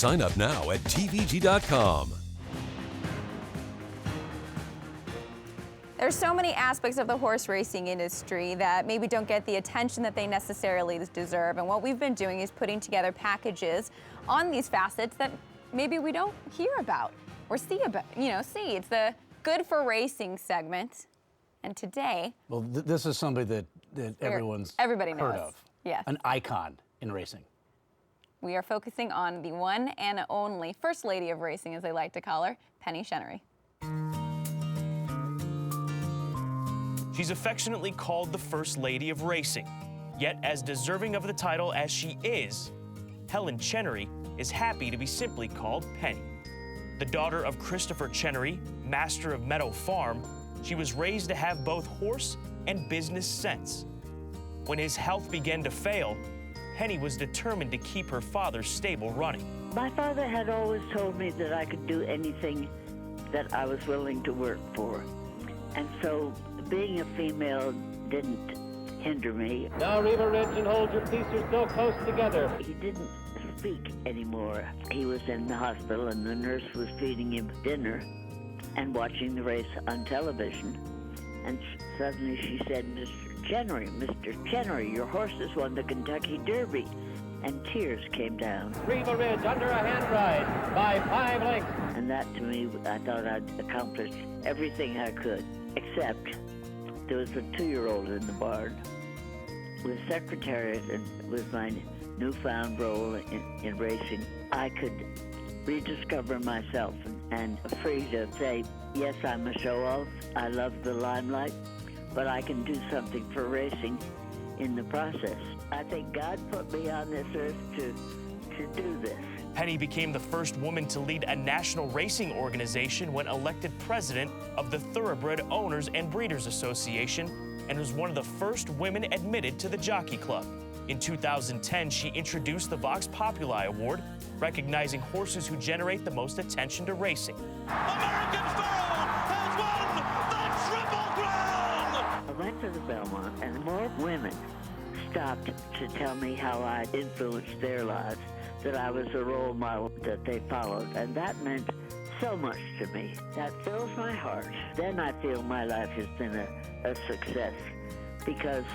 Sign up now at tvg.com. There's so many aspects of the horse racing industry that maybe don't get the attention that they necessarily deserve. And what we've been doing is putting together packages on these facets that maybe we don't hear about or see about. It's the Good for Racing segment. And today, well, this is somebody that everybody knows. Heard of. Yes. An icon in racing. We are focusing on the one and only First Lady of Racing, as they like to call her, Penny Chenery. She's affectionately called the First Lady of Racing. Yet, as deserving of the title as she is, Helen Chenery is happy to be simply called Penny. The daughter of Christopher Chenery, master of Meadow Farm, she was raised to have both horse and business sense. When his health began to fail, Penny was determined to keep her father's stable running. My father had always told me that I could do anything that I was willing to work for. And so being a female didn't hinder me. Now Riva Ridge and hold your piecers so close together. He didn't speak anymore. He was in the hospital and the nurse was feeding him dinner and watching the race on television. And suddenly she said, Mr. Chenery, your horses won the Kentucky Derby. And tears came down. Riva Ridge under a hand ride by 5 lengths. And that to me, I thought I'd accomplished everything I could, except there was a 2-year-old in the barn. With Secretariat and with my newfound role in racing, I could rediscover myself and free to say, yes, I'm a show-off, I love the limelight, but I can do something for racing in the process. I think God put me on this earth to do this. Penny became the first woman to lead a national racing organization when elected president of the Thoroughbred Owners and Breeders Association, and was one of the first women admitted to the Jockey Club. In 2010, she introduced the Vox Populi Award, recognizing horses who generate the most attention to racing. American Pharoah has won the Triple Crown! I went to the Belmont, and more women stopped to tell me how I influenced their lives, that I was a role model that they followed, and that meant so much to me. That fills my heart. Then I feel my life has been a success, because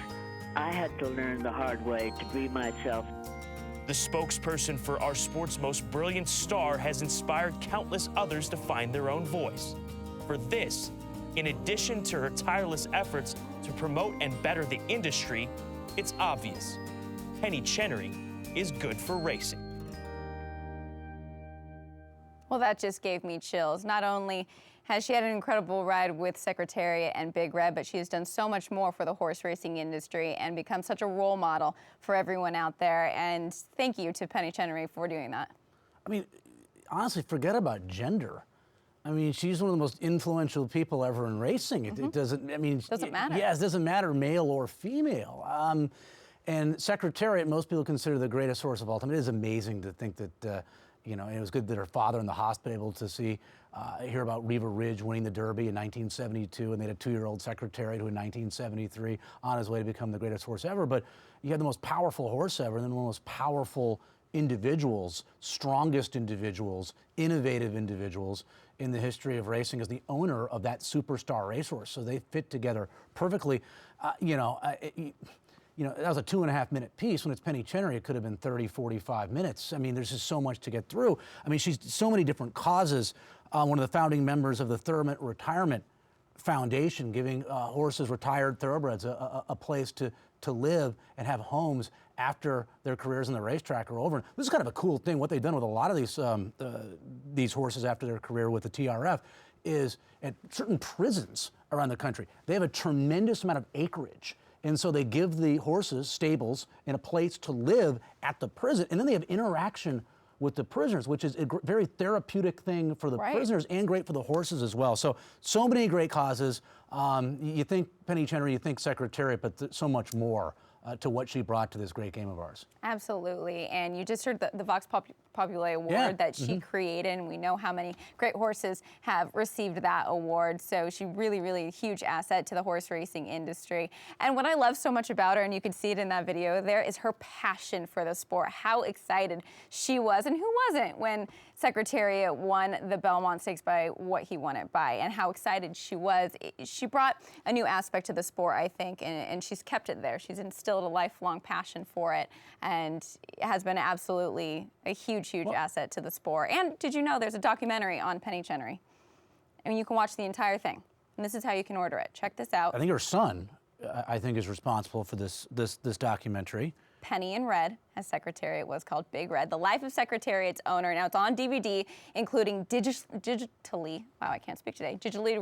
I had to learn the hard way to be myself. The spokesperson for our sport's most brilliant star has inspired countless others to find their own voice. For this, in addition to her tireless efforts to promote and better the industry, it's obvious, Penny Chenery is good for racing. Well, that just gave me chills. Not only has she had an incredible ride with Secretariat and Big Red, but she has done so much more for the horse racing industry and become such a role model for everyone out there. And thank you to Penny Chenery for doing that. I mean, honestly, forget about gender. I mean, she's one of the most influential people ever in racing. It doesn't, I mean... Doesn't matter. Yes, it doesn't matter male or female. And Secretariat, most people consider the greatest horse of all time. It is amazing to think that, it was good that her father in the hospital able to hear about Riva Ridge winning the Derby in 1972, and they had a 2-year-old Secretariat who in 1973 on his way to become the greatest horse ever. But you had the most powerful horse ever, and then one of the most powerful individuals, strongest individuals, innovative individuals in the history of racing as the owner of that superstar racehorse. So they fit together perfectly. That was a 2.5-minute piece. When it's Penny Chenery, it could have been 30, 45 minutes. I mean, there's just so much to get through. I mean, she's so many different causes. One of the founding members of the Thoroughbred Retirement Foundation, giving horses, retired thoroughbreds, a place to live and have homes after their careers on the racetrack are over. And this is kind of a cool thing. What they've done with a lot of these horses after their career with the TRF is at certain prisons around the country, they have a tremendous amount of acreage. And so they give the horses stables and a place to live at the prison. And then they have interaction with the prisoners, which is a very therapeutic thing for the prisoners and great for the horses as well. So many great causes. You think Penny Chenery, you think Secretariat, but so much more to what she brought to this great game of ours. Absolutely. And you just heard the Vox Award Yeah. that she created, and we know how many great horses have received that award. So she really a huge asset to the horse racing industry. And what I love so much about her, and you can see it in that video there, is her passion for the sport. How excited she was, and who wasn't, when Secretariat won the Belmont Stakes by what he won it by, and how excited she was. She brought a new aspect to the sport, I think, and she's kept it there. She's instilled a lifelong passion for it, and has been absolutely a huge asset to the sport. And did you know there's a documentary on Penny Chenery? I mean, you can watch the entire thing, and this is how you can order it. Check this out. I think her son, I think, is responsible for this documentary. Penny in Red, as Secretariat was called, Big Red, the life of Secretariat's owner. Now it's on DVD, including digitally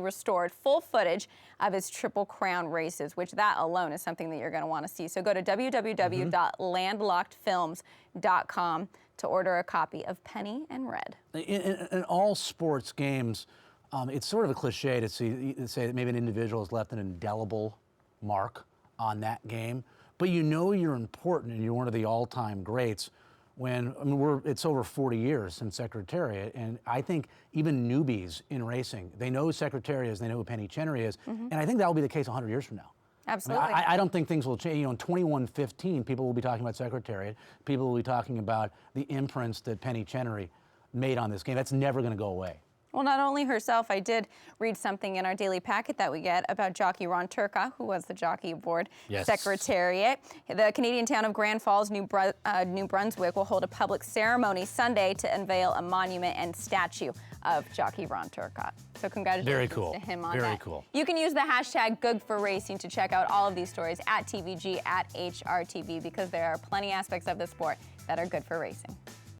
restored full footage of his Triple Crown races, which that alone is something that you're going to want to see. So go to www.landlockedfilms.com to order a copy of Penny and Red. In all sports games, it's sort of a cliche to say that maybe an individual has left an indelible mark on that game. But you know you're important and you're one of the all-time greats when, I mean, it's over 40 years since Secretariat, and I think even newbies in racing, they know who Secretariat is, they know who Penny Chenery is, and I think that will be the case 100 years from now. Absolutely. I mean, I don't think things will change. You know, in 2115, people will be talking about Secretariat. People will be talking about the imprints that Penny Chenery made on this game. That's never going to go away. Well, not only herself, I did read something in our daily packet that we get about jockey Ron Turca, who was the jockey aboard Secretariat. The Canadian town of Grand Falls, New Brunswick, will hold a public ceremony Sunday to unveil a monument and statue of jockey Ron Turca. So congratulations to him on that. Very cool. You can use the hashtag #GoodForRacing to check out all of these stories at TVG, at HRTV, because there are plenty aspects of the sport that are good for racing.